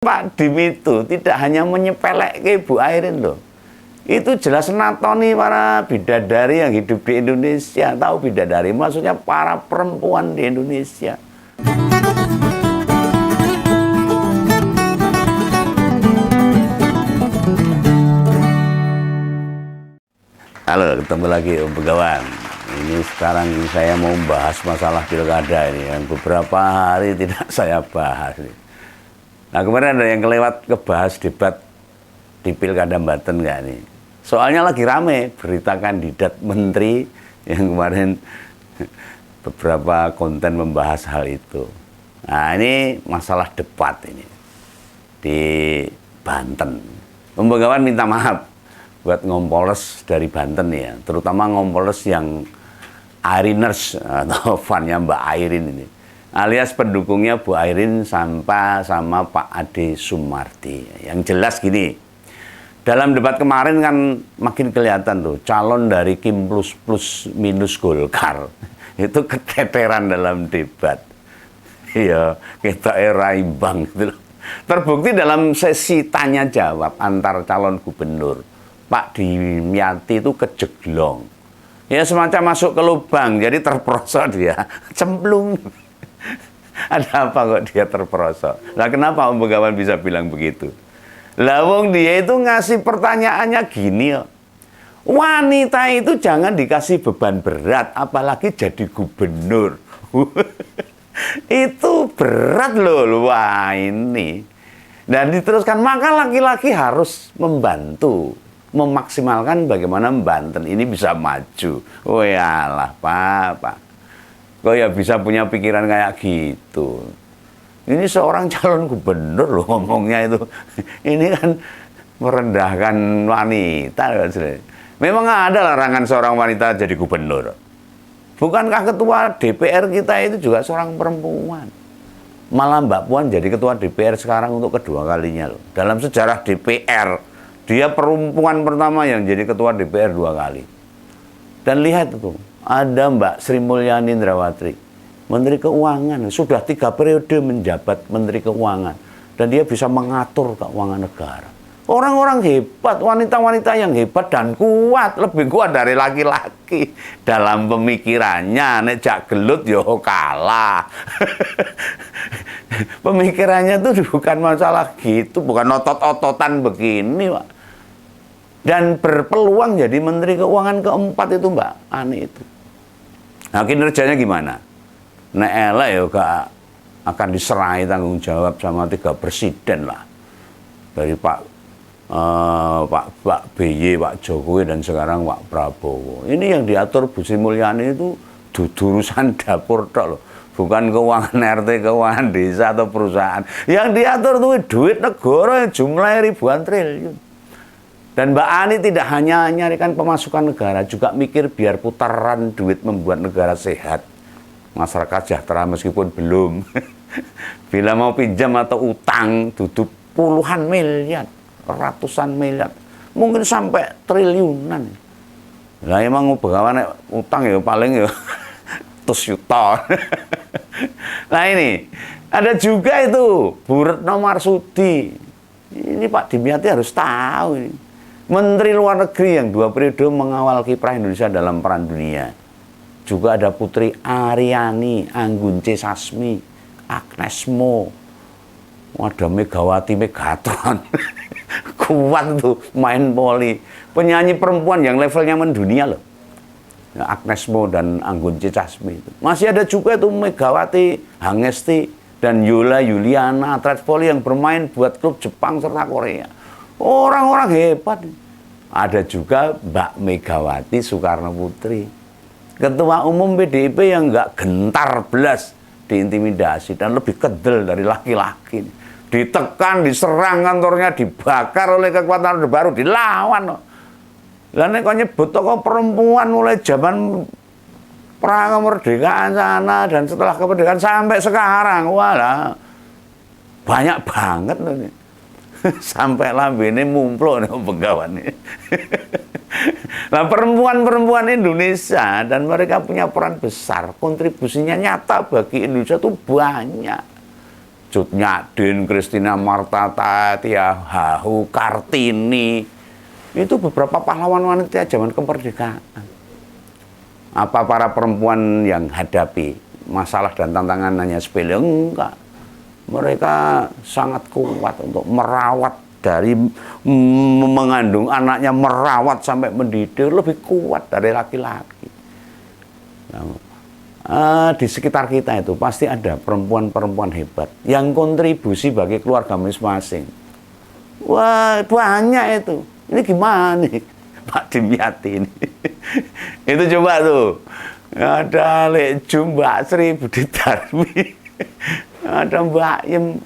Pak Dim itu tidak hanya menyepelekke Bu Airin loh. Itu jelas natoni para bidadari yang hidup di Indonesia. Tahu bidadari maksudnya para perempuan di Indonesia. Halo, ketemu lagi Om Begawan. Ini sekarang saya mau membahas masalah pilkada ini yang beberapa hari tidak saya bahas. Nah, kemarin ada yang kelewat kebahas debat di Pilkada Banten nggak nih? Soalnya lagi rame berita kandidat menteri yang kemarin beberapa konten membahas hal itu. Nah, ini masalah debat ini di Banten. Om Begawan minta maaf buat ngompoles dari Banten ya, terutama ngompoles yang Airiners atau fannya Mbak Airin ini, alias pendukungnya Bu Airin sama Pak Ade Sumardi. Yang jelas gini, dalam debat kemarin kan makin kelihatan tuh calon dari Kim plus plus minus Golkar itu keteteran dalam debat. Iya, kita era imbang gitu loh. Terbukti dalam sesi tanya jawab antar calon gubernur, Pak Dimyati itu kejeglong. Ya semacam masuk ke lubang, jadi terperosok dia, cemplung. Ada apa kok dia terperosok? Nah, kenapa Om Begawan bisa bilang begitu? Lah wong dia itu ngasih pertanyaannya gini ya. Wanita itu jangan dikasih beban berat, apalagi jadi gubernur. Itu berat loh, wah ini. Dan diteruskan, maka laki-laki harus membantu, memaksimalkan bagaimana Banten ini bisa maju. Oh yalah, Pak. Kok ya bisa punya pikiran kayak gitu? Ini seorang calon gubernur loh ngomongnya itu. Ini kan merendahkan wanita. Memang ada larangan seorang wanita jadi gubernur. Bukankah ketua DPR kita itu juga seorang perempuan? Malah Mbak Puan jadi ketua DPR sekarang untuk kedua kalinya loh. Dalam sejarah DPR, dia perempuan pertama yang jadi ketua DPR 2 kali. Dan lihat itu, ada Mbak Sri Mulyani Indrawati, Menteri Keuangan, sudah 3 periode menjabat Menteri Keuangan. Dan dia bisa mengatur keuangan negara. Orang-orang hebat, wanita-wanita yang hebat dan kuat, lebih kuat dari laki-laki. Dalam pemikirannya, nek jak gelut yo kalah. Pemikirannya itu bukan masalah gitu, bukan otot-ototan begini, Pak. Dan berpeluang jadi Menteri Keuangan keempat itu Mbak Ani itu. Nah, kinerjanya gimana? Nek elek ya gak akan diserai tanggung jawab sama 3 presiden lah. Dari Pak BY, Pak Jokowi, dan sekarang Pak Prabowo. Ini yang diatur Bu Sri Mulyani itu urusan dapur tok loh. Bukan keuangan RT, keuangan desa atau perusahaan. Yang diatur tuh duit negara yang jumlahnya ribuan triliun. Dan Mbak Ani tidak hanya nyarikan pemasukan negara, juga mikir biar putaran duit membuat negara sehat. Masyarakat sejahtera meskipun belum. Bila mau pinjam atau utang, duduk puluhan miliar, ratusan miliar, mungkin sampai triliunan. Lah emang Begawan utang ya paling ya tus yuta. Nah ini, ada juga itu Bu Retno Marsudi. Ini Pak Dimyati harus tahu ini. Menteri Luar Negeri yang 2 periode mengawal kiprah Indonesia dalam peran dunia. Juga ada Putri Aryani, Anggun C. Sasmi, Agnes Mo, ada Megawati Megatron. Kuat tuh main poli. Penyanyi perempuan yang levelnya mendunia loh. Agnes Mo dan Anggun C. Sasmi itu. Masih ada juga tuh Megawati Hangesti dan Yola Yuliana, atlet voli yang bermain buat klub Jepang serta Korea. Orang-orang hebat. Ada juga Mbak Megawati Soekarno Putri, Ketua Umum PDIP yang nggak gentar belas diintimidasi dan lebih kedel dari laki-laki. Ditekan, diserang kantornya, dibakar oleh kekuatan Orde Baru, dilawan. Lah nek kok nyebut tokoh perempuan mulai zaman pra kemerdekaan sana dan setelah kemerdekaan sampai sekarang, walah banyak banget loh ini. Sampai lambene mumplok nih Begawan ini. Nah, perempuan-perempuan Indonesia dan mereka punya peran besar, kontribusinya nyata bagi Indonesia itu banyak. Cut Nyak, Christina Marta, Tatia, Hahu, Kartini. Itu beberapa pahlawan wanita zaman kemerdekaan. Apa para perempuan yang hadapi masalah dan tantangan hanya sepele? Enggak. Mereka sangat kuat untuk merawat, dari mengandung anaknya, merawat sampai mendidik, lebih kuat dari laki-laki. Di sekitar kita itu pasti ada perempuan-perempuan hebat yang kontribusi bagi keluarga masing-masing. Wah, banyak itu. Ini gimana nih Pak Dimyati ini? Itu coba tuh. Ada Lek Mbak Sri Budi Darmi. Ada Mbak Yem.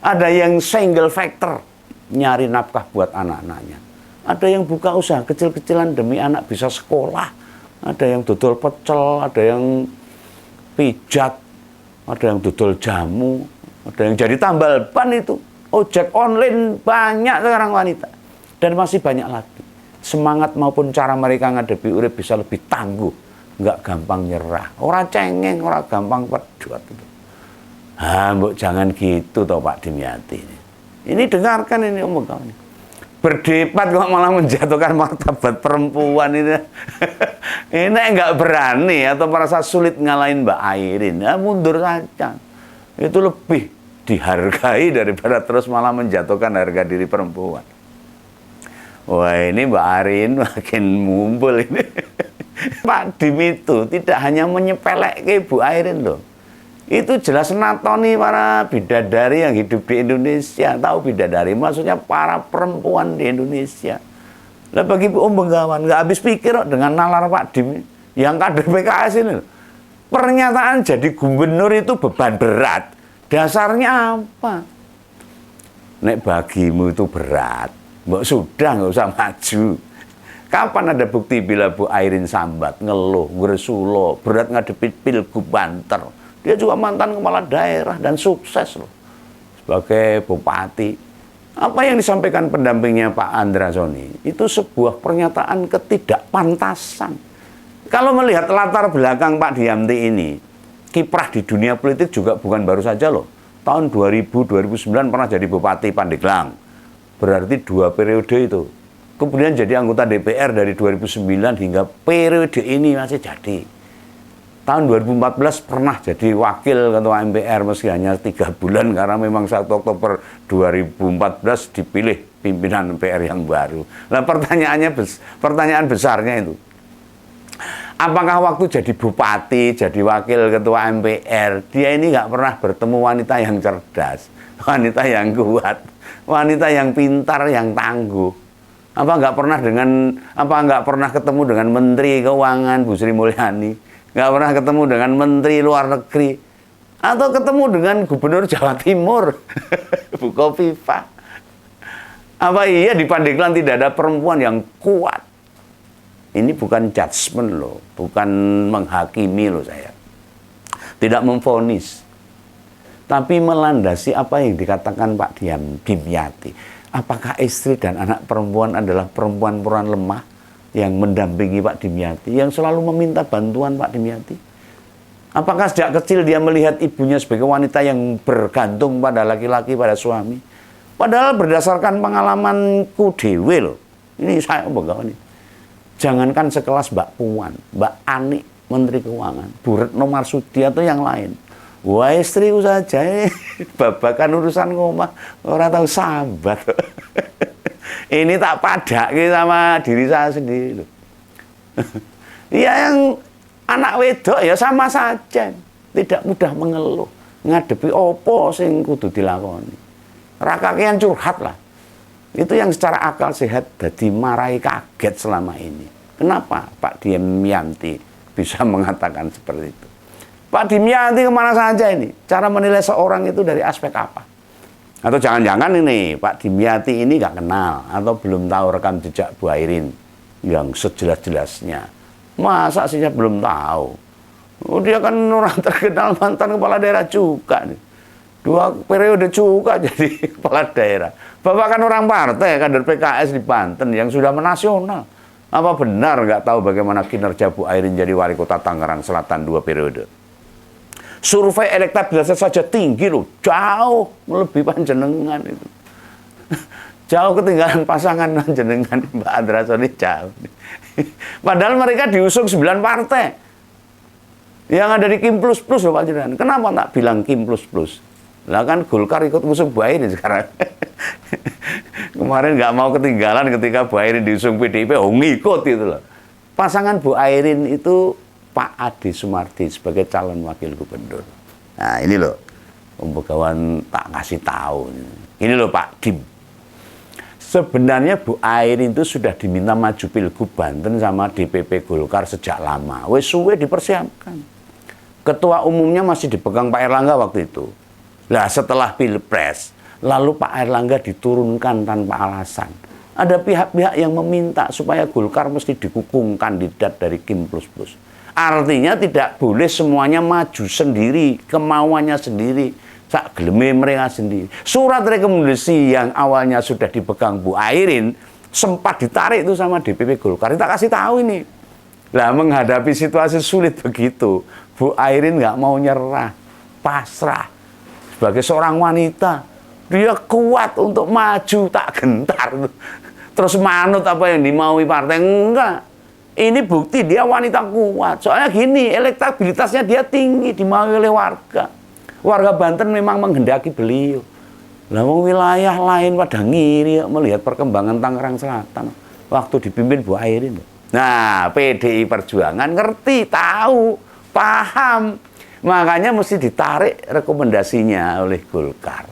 Ada yang single factor, nyari nafkah buat anak-anaknya. Ada yang buka usaha kecil-kecilan demi anak bisa sekolah. Ada yang dodol pecel, ada yang pijat, ada yang dodol jamu, ada yang jadi tambal ban itu. Ojek online banyak sekarang wanita. Dan masih banyak lagi. Semangat maupun cara mereka ngadepi urip bisa lebih tangguh. Nggak gampang nyerah. Orang cengeng, orang gampang pedot. Mbok jangan gitu toh Pak Dimyati. Ini dengarkan ini omongan ini. Berdebat kok malah menjatuhkan martabat perempuan ini. Ini nggak berani atau merasa sulit ngalahin Mbak Airin. Ya, mundur saja. Itu lebih dihargai daripada terus malah menjatuhkan harga diri perempuan. Wah, ini Mbak Airin makin mumpul ini. Pak Dim itu tidak hanya menyepelekke Bu Airin loh. Itu jelas natoni para bidadari yang hidup di Indonesia. Tahu bidadari maksudnya para perempuan di Indonesia. Lah bagi Om Bengawan nggak habis pikir dengan nalar Pak Dim yang kader PKS ini. Pernyataan jadi gubernur itu beban berat. Dasarnya apa? Nek bagimu itu berat, mbok sudah nggak usah maju. Kapan ada bukti bila Bu Airin sambat, ngeluh, ngresulo, berat ngadepi pilgub Banter. Dia juga mantan kepala daerah dan sukses loh sebagai bupati. Apa yang disampaikan pendampingnya Pak Andra Soni itu sebuah pernyataan ketidakpantasan. Kalau melihat latar belakang Pak Dimyati ini, kiprah di dunia politik juga bukan baru saja loh. Tahun 2000-2009 pernah jadi bupati Pandeglang. Berarti 2 periode itu. Kemudian jadi anggota DPR dari 2009 hingga periode ini masih jadi. Tahun 2014 pernah jadi wakil ketua MPR meski hanya 3 bulan karena memang 1 Oktober 2014 dipilih pimpinan MPR yang baru. Nah pertanyaan besarnya itu, apakah waktu jadi bupati, jadi wakil ketua MPR, dia ini nggak pernah bertemu wanita yang cerdas, wanita yang kuat, wanita yang pintar, yang tangguh? Apa nggak pernah ketemu dengan Menteri Keuangan Bu Sri Mulyani? Nggak pernah ketemu dengan Menteri Luar Negeri? Atau ketemu dengan Gubernur Jawa Timur Bu Kofifa? Apa iya di Pandeglang tidak ada perempuan yang kuat? Ini bukan judgement loh, bukan menghakimi loh saya. Tidak memvonis. Tapi melandasi apa yang dikatakan Pak Dimyati. Apakah istri dan anak perempuan adalah perempuan-perempuan lemah yang mendampingi Pak Dimyati, yang selalu meminta bantuan Pak Dimyati? Apakah sejak kecil dia melihat ibunya sebagai wanita yang bergantung pada laki-laki, pada suami? Padahal berdasarkan pengalamanku dewe loh, ini saya Bengawan ini. Jangankan sekelas Mbak Puan, Mbak Ani, Menteri Keuangan, Bu Retno Marsudi atau yang lain. Wah, istriku saja babakan urusan ngomah orang tahu sahabat. Ini tak padake sama diri saya sendiri loh. Ya yang anak wedok ya sama saja, tidak mudah mengeluh, ngadepi opo sing kudu dilakoni. Rakakean curhat lah. Itu yang secara akal sehat jadi marahi kaget selama ini. Kenapa Pak Dimyati bisa mengatakan seperti itu? Pak Dimyati kemana saja ini? Cara menilai seorang itu dari aspek apa? Atau jangan-jangan ini Pak Dimyati ini nggak kenal atau belum tahu rekam jejak Bu Airin yang sejelas-jelasnya. Masa sih saya belum tahu? Oh, dia kan orang terkenal mantan kepala daerah juga nih. 2 periode juga jadi kepala daerah. Bapak kan orang partai, kader PKS di Banten yang sudah menasional. Apa benar nggak tahu bagaimana kinerja Bu Airin jadi wali kota Tangerang Selatan 2 periode? Survei elektabilitasnya saja tinggi loh, jauh melebihi panjenengan itu. Jauh ketinggalan pasangan panjenengan Mbak Andrasoni jauh. Padahal mereka diusung 9 partai. Yang ada di Kim Plus Plus loh Pak Jenderal. Kenapa tak bilang Kim Plus Plus? Lah kan Golkar ikut ngusung Bu Airin sekarang. Kemarin nggak mau ketinggalan ketika Bu Airin diusung PDIP, ngikut itu loh. Pasangan Bu Airin itu Pak Ade Sumardi sebagai calon wakil gubernur. Nah ini loh, Om Begawan tak kasih tahu. Ini loh Pak Dim. Sebenarnya Bu Airin itu sudah diminta maju Pilgub Banten sama DPP Golkar sejak lama. Wes suwe dipersiapkan. Ketua umumnya masih dipegang Pak Erlangga waktu itu. Nah setelah Pilpres, lalu Pak Erlangga diturunkan tanpa alasan. Ada pihak-pihak yang meminta supaya Golkar mesti didukung kandidat dari Kim Plus Plus. Artinya tidak boleh semuanya maju sendiri, kemauannya sendiri, sak geleme mereka sendiri. Surat rekomendasi yang awalnya sudah dipegang Bu Airin sempat ditarik itu sama DPP Golkar. Kita kasih tahu ini. Lah menghadapi situasi sulit begitu, Bu Airin nggak mau nyerah, pasrah. Sebagai seorang wanita, dia kuat untuk maju tak gentar. Terus manut apa yang dimaui partai, enggak. Ini bukti dia wanita kuat. Soalnya gini, elektabilitasnya dia tinggi, dimaui oleh warga. Warga Banten memang menghendaki beliau. Lah wilayah lain pada ngiri melihat perkembangan Tangerang Selatan waktu dipimpin Bu Airin. Nah, PDI Perjuangan ngerti, tahu, paham. Makanya mesti ditarik rekomendasinya oleh Golkar.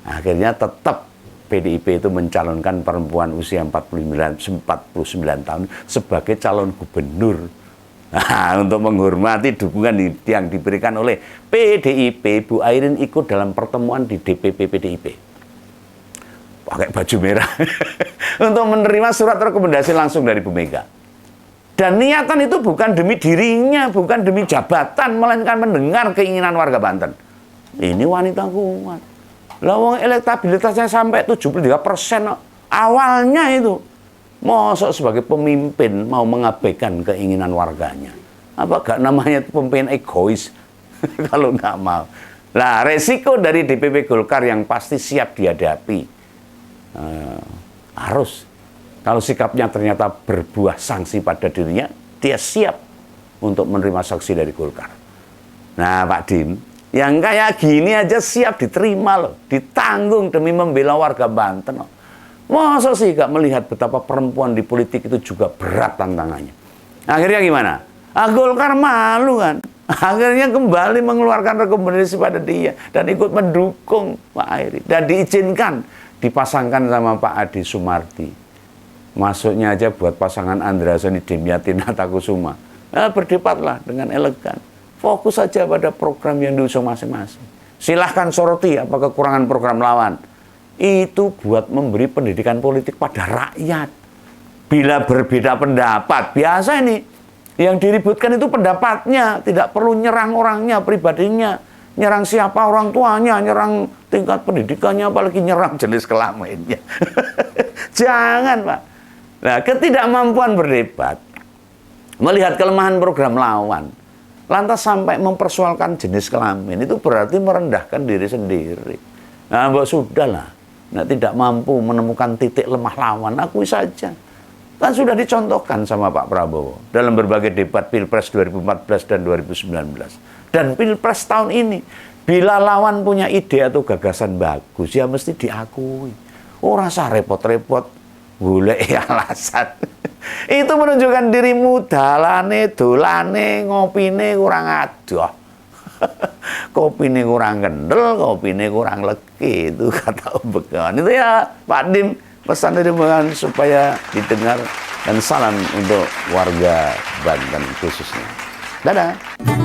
Akhirnya tetap PDIP itu mencalonkan perempuan usia 49 tahun sebagai calon gubernur. Nah, untuk menghormati dukungan yang diberikan oleh PDIP, Bu Airin ikut dalam pertemuan di DPP PDIP. Pakai baju merah. Untuk menerima surat rekomendasi langsung dari Bu Mega. Dan niatan itu bukan demi dirinya, bukan demi jabatan, melainkan mendengar keinginan warga Banten. Ini wanita kuat. Lawang elektabilitasnya sampai 73% awalnya itu. Mosok sebagai pemimpin mau mengabaikan keinginan warganya. Apa gak namanya pemimpin egois? Kalau nggak mau. Nah, resiko dari DPP Golkar yang pasti siap dihadapi. Harus. Kalau sikapnya ternyata berbuah sanksi pada dirinya, dia siap untuk menerima sanksi dari Golkar. Nah, Pak Dim, yang kayak gini aja siap diterima loh, ditanggung demi membela warga Banten loh. Masa sih gak melihat betapa perempuan di politik itu juga berat tantangannya. Akhirnya gimana? Golkar malu kan. Akhirnya kembali mengeluarkan rekomendasi pada dia dan ikut mendukung Pak Airin. Dan diizinkan dipasangkan sama Pak Ade Sumardi. Masuknya aja buat pasangan Andrasoni Dimyati Natakusuma. Berdebatlah dengan elegan. Fokus saja pada program yang diusung masing-masing. Silahkan soroti apa kekurangan program lawan. Itu buat memberi pendidikan politik pada rakyat. Bila berbeda pendapat, biasa ini. Yang diributkan itu pendapatnya. Tidak perlu nyerang orangnya, pribadinya. Nyerang siapa orang tuanya, nyerang tingkat pendidikannya, apalagi nyerang jenis kelaminnya. Jangan, Pak. Nah, ketidakmampuan berdebat, melihat kelemahan program lawan, lantas sampai mempersoalkan jenis kelamin, itu berarti merendahkan diri sendiri. Nah, mbak sudahlah, nah, tidak mampu menemukan titik lemah lawan, akui saja. Kan sudah dicontohkan sama Pak Prabowo dalam berbagai debat Pilpres 2014 dan 2019. Dan Pilpres tahun ini, bila lawan punya ide atau gagasan bagus, ya mesti diakui. Oh, rasa repot-repot, golek alasan. Itu menunjukkan dirimu dalane, dolane, ngopine kurang adoh. Kopine kurang kendel, kopine kurang legi, itu kata Om Begawan. Itu ya Pak Dim, pesan dari Begawan supaya didengar, dan salam untuk warga Banten khususnya. Dadah.